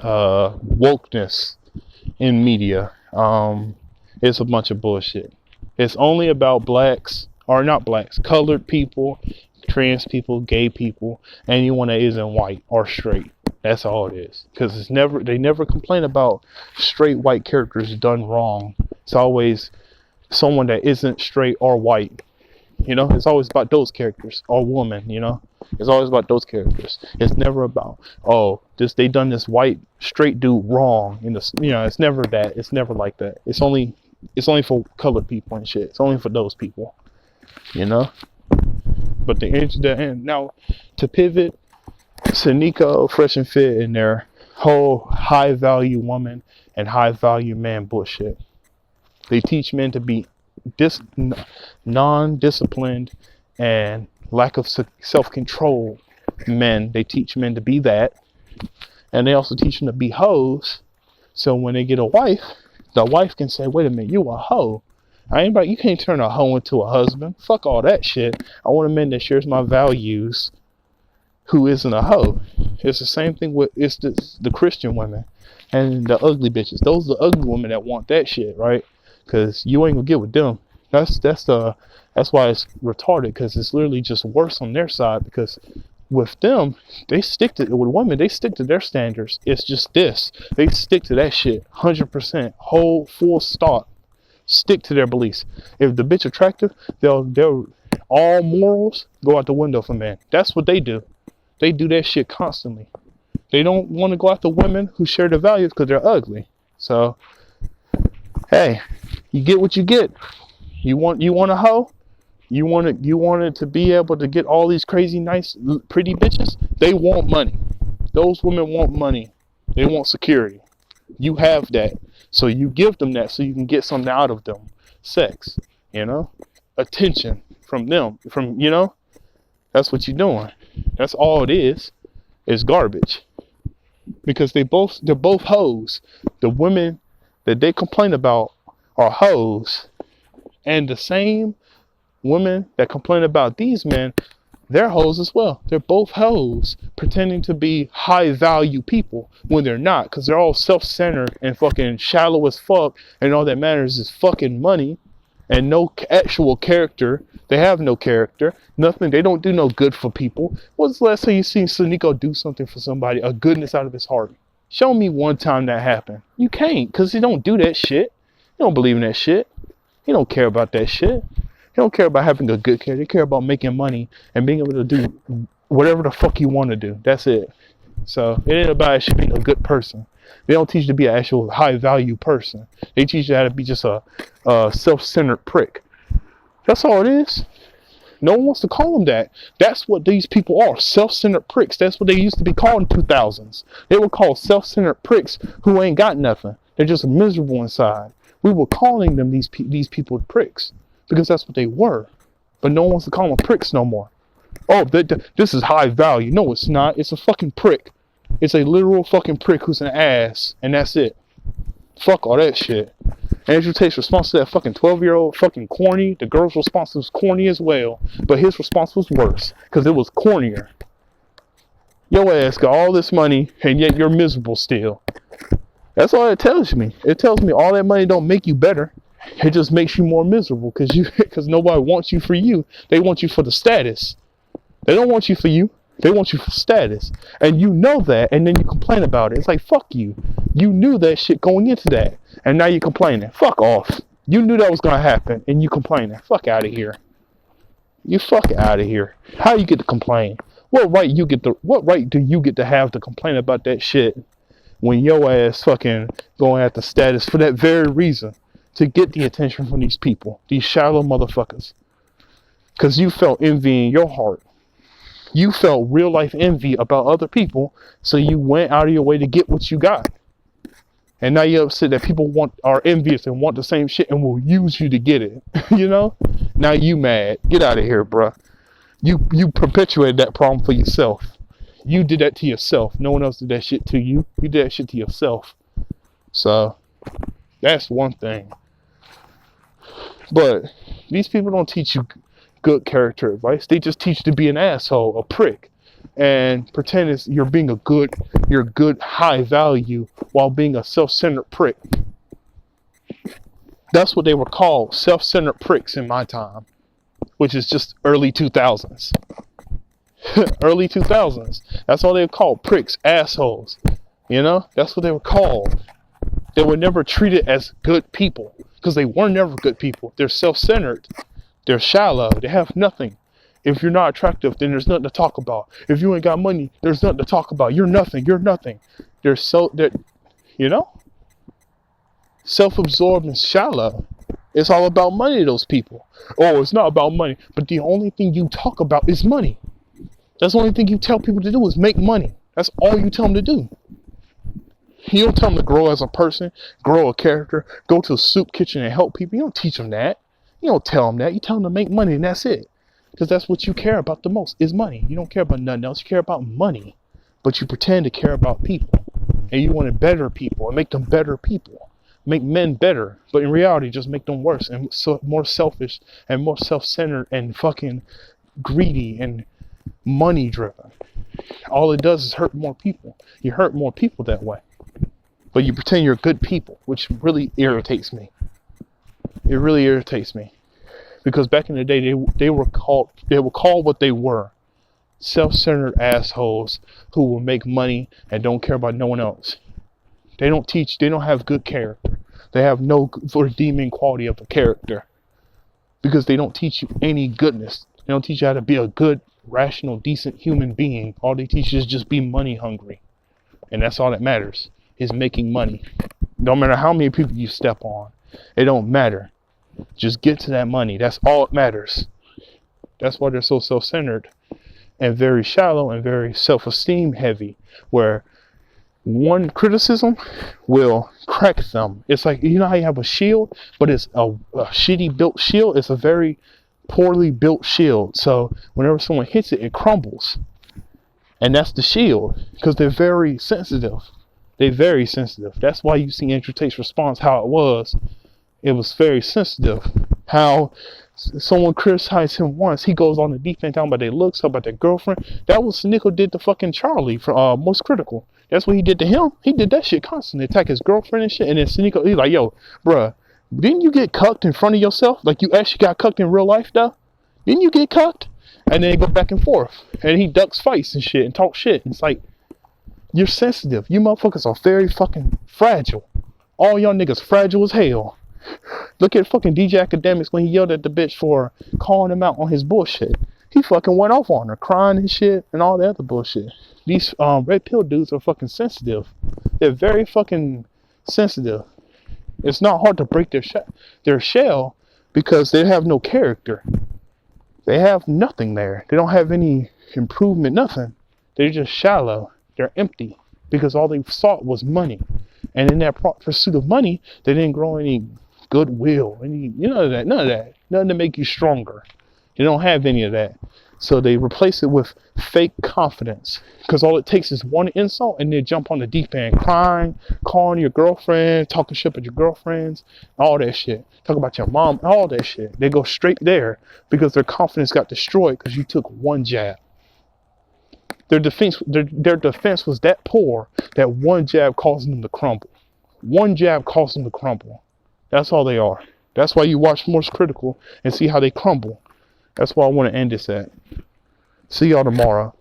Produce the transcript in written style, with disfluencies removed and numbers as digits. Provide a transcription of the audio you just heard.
wokeness in media. It's a bunch of bullshit. It's only about blacks, or not blacks, colored people, trans people, gay people, anyone that isn't white or straight. That's all it is. Because they never complain about straight white characters done wrong. It's always someone that isn't straight or white. You know, it's always about those characters, or woman, you know. It's always about those characters. It's never about, oh, they done this white straight dude wrong. It's never that. It's never like that. It's only for colored people and shit. It's only for those people, you know. But now to pivot to Nico, Fresh and Fit, and their whole high value woman and high value man bullshit. They teach men to be non-disciplined and lack of self-control men. They teach men to be that, and they also teach them to be hoes. So when they get a wife, the wife can say, "Wait a minute, you a hoe? You can't turn a hoe into a husband. Fuck all that shit. I want a man that shares my values, who isn't a hoe." It's the same thing with the Christian women and the ugly bitches. Those are the ugly women that want that shit, right? Because you ain't gonna get with them. That's why it's retarded, because it's literally just worse on their side. Because with them, with women, they stick to their standards. It's just this. They stick to that shit 100%, whole full stop. Stick to their beliefs. If the bitch attractive, they'll all morals go out the window for men. That's what they do. They do that shit constantly. They don't want to go after women who share their values because they're ugly. So, hey, you get what you get. You want a hoe? You want it to be able to get all these crazy, nice, pretty bitches? They want money. Those women want money. They want security. You have that. So you give them that so you can get something out of them. Sex, attention from them, that's what you're doing. That's all it is. It's garbage. Because they're both hoes. The women that they complain about are hoes. And the same women that complain about these men, they're hoes as well. They're both hoes, pretending to be high value people when they're not, because they're all self-centered and fucking shallow as fuck, and all that matters is fucking money and no actual character. They have no character, nothing. They don't do no good for people. When's the last time you seen Sunico do something for somebody, a goodness out of his heart? Show me one time that happened. You can't, because he don't do that shit. He don't believe in that shit. He don't care about that shit. He don't care about having a good character. He care about making money and being able to do whatever the fuck you want to do. That's it. So it ain't about actually being a good person. They don't teach you to be an actual high value person. They teach you how to be just a self-centered prick. That's all it is. No one wants to call them that. That's what these people are, self-centered pricks. That's what they used to be called in 2000s. They were called self-centered pricks who ain't got nothing. They're just miserable inside. We were calling them these people pricks because that's what they were. But no one wants to call them pricks no more. Oh, this is high value. No, it's not. It's a fucking prick. It's a literal fucking prick who's an ass, and that's it. Fuck all that shit. Andrew Tate's response to that fucking 12-year-old fucking corny. The girl's response was corny as well, but his response was worse because it was cornier. Your ass got all this money, and yet you're miserable still. That's all it tells me. It tells me all that money don't make you better. It just makes you more miserable because nobody wants you for you. They want you for the status. They don't want you for you. They want you for status. And you know that, and then you complain about it. It's like, fuck you. You knew that shit going into that, and now you're complaining. Fuck off. You knew that was going to happen, and you complaining. Fuck out of here. You fuck out of here. How you get to complain? What right do you get to have to complain about that shit when your ass fucking going after status for that very reason? To get the attention from these people, these shallow motherfuckers. Because you felt envy in your heart. You felt real life envy about other people, so you went out of your way to get what you got. And now you're upset that people are envious and want the same shit and will use you to get it. Now you mad. Get out of here, bruh. You perpetuated that problem for yourself. You did that to yourself. No one else did that shit to you. You did that shit to yourself. So that's one thing. But these people don't teach you good character advice. They just teach you to be an asshole, a prick. and pretend you're good high value while being a self-centered prick. That's what they were called, self-centered pricks in my time, which is just early 2000s. Early 2000s. That's all they were called, pricks, assholes. You know, that's what they were called. They were never treated as good people because they were never good people. They're self-centered. They're shallow. They have nothing. If you're not attractive, then there's nothing to talk about. If you ain't got money, there's nothing to talk about. You're nothing. You're nothing. They're you know, self-absorbed and shallow. It's all about money to those people. Oh, it's not about money. But the only thing you talk about is money. That's the only thing you tell people to do is make money. That's all you tell them to do. You don't tell them to grow as a person, grow a character, go to a soup kitchen and help people. You don't teach them that. You don't tell them that. You tell them to make money and that's it. Because that's what you care about the most is money. You don't care about nothing else. You care about money. But you pretend to care about people. And you want to better people and make them better people. Make men better. But in reality, just make them worse and more selfish and more self-centered and fucking greedy and money driven. All it does is hurt more people. You hurt more people that way. But you pretend you're good people, which really irritates me. It really irritates me. Because back in the day, they were called what they were. Self-centered assholes who will make money and don't care about no one else. They don't have good character. They have no redeeming quality of a character. Because they don't teach you any goodness. They don't teach you how to be a good, rational, decent human being. All they teach you is just be money hungry. And that's all that matters, is making money. No matter how many people you step on, it don't matter. Just get to that money. That's all it matters. That's why they're so self-centered and very shallow and very self-esteem heavy, where one criticism will crack them. It's like, you know how you have a shield, but it's a shitty built shield. It's a very poorly built shield. So whenever someone hits it, it crumbles. And that's the shield, because they're very sensitive. They're very sensitive. That's why you see Andrew Tate's response, how it was. It was very sensitive. How someone criticized him once, he goes on the defense talking about their looks, about their girlfriend. That was Nico did to fucking Charlie for Most Critical. That's what he did to him. He did that shit constantly, attack his girlfriend and shit. And then Sneeko, he's like, yo, bruh, didn't you get cucked in front of yourself? Like, you actually got cucked in real life, though? Didn't you get cucked? And then they go back and forth. And he ducks fights and shit and talk shit. And it's like, you're sensitive. You motherfuckers are very fucking fragile. All y'all niggas fragile as hell. Look at fucking DJ Academics when he yelled at the bitch for calling him out on his bullshit. He fucking went off on her, crying and shit and all the other bullshit. These red pill dudes are fucking sensitive. They're very fucking sensitive. It's not hard to break their shell because they have no character. They have nothing there. They don't have any improvement, nothing. They're just shallow. They're empty because all they sought was money. And in that pursuit of money, they didn't grow any goodwill, none of that. Nothing to make you stronger. They don't have any of that. So they replace it with fake confidence. Because all it takes is one insult and they jump on the deep end, crying, calling your girlfriend, talking shit about your girlfriends, all that shit. Talk about your mom, all that shit. They go straight there because their confidence got destroyed because you took one jab. Their defense was that poor that one jab caused them to crumble. One jab caused them to crumble. That's all they are. That's why you watch Most Critical and see how they crumble. That's why I want to end this at. See y'all tomorrow.